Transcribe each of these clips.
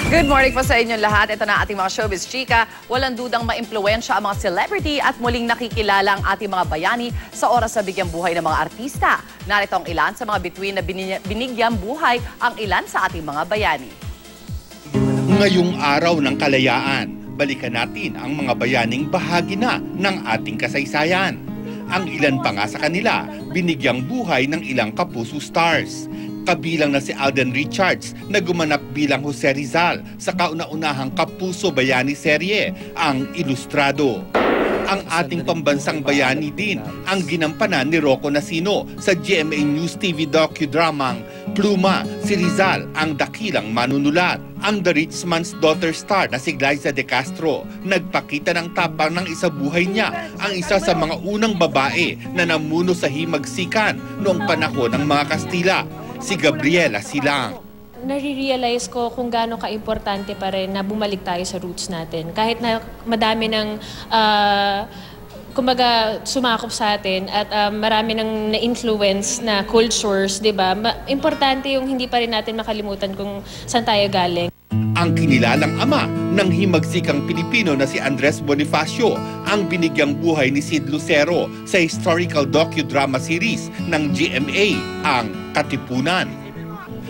Good morning po sa inyong lahat. Ito na ating mga showbiz chika. Walang dudang maimpluwensya ang mga celebrity at muling nakikilala ang ating mga bayani sa oras sa bigyang buhay ng mga artista. Narito ang ilan sa mga bituin na binigyang buhay ang ilan sa ating mga bayani. Ngayong araw ng kalayaan, balikan natin ang mga bayaning bahagi na ng ating kasaysayan. Ang ilan pa nga sa kanila, binigyang buhay ng ilang kapuso stars. Kabilang na si Alden Richards na gumanap bilang Jose Rizal sa kauna-unahang Kapuso Bayani serye, ang Ilustrado. Ang ating pambansang bayani din ang ginampanan ni Rocco Nacino sa GMA News TV docudrama Pluma, si Rizal ang dakilang manunulat. Ang The Rich Man's Daughter star na si Glyza De Castro nagpakita ng tapang ng isabuhay niya, ang isa sa mga unang babae na namuno sa himagsikan noong panahon ng mga Kastila, si Gabriela Silang. Nare-realize ko kung gaano ka-importante pa rin na bumalik tayo sa roots natin. Kahit na madami ng kumbaga sumakop sa atin at marami ng na-influence na cultures, di ba? Importante yung hindi pa rin natin makalimutan kung saan tayo galing. Ang kinilalang ama ng himagsikang Pilipino na si Andres Bonifacio ang binigyang buhay ni Sid Lucero sa historical docudrama series ng GMA, ang Katipunan.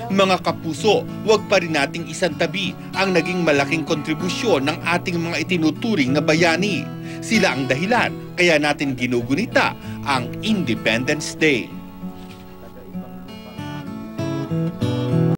Mga kapuso, huwag pa rin nating isantabi ang naging malaking kontribusyon ng ating mga itinuturing na bayani. Sila ang dahilan kaya natin ginugunita ang Independence Day.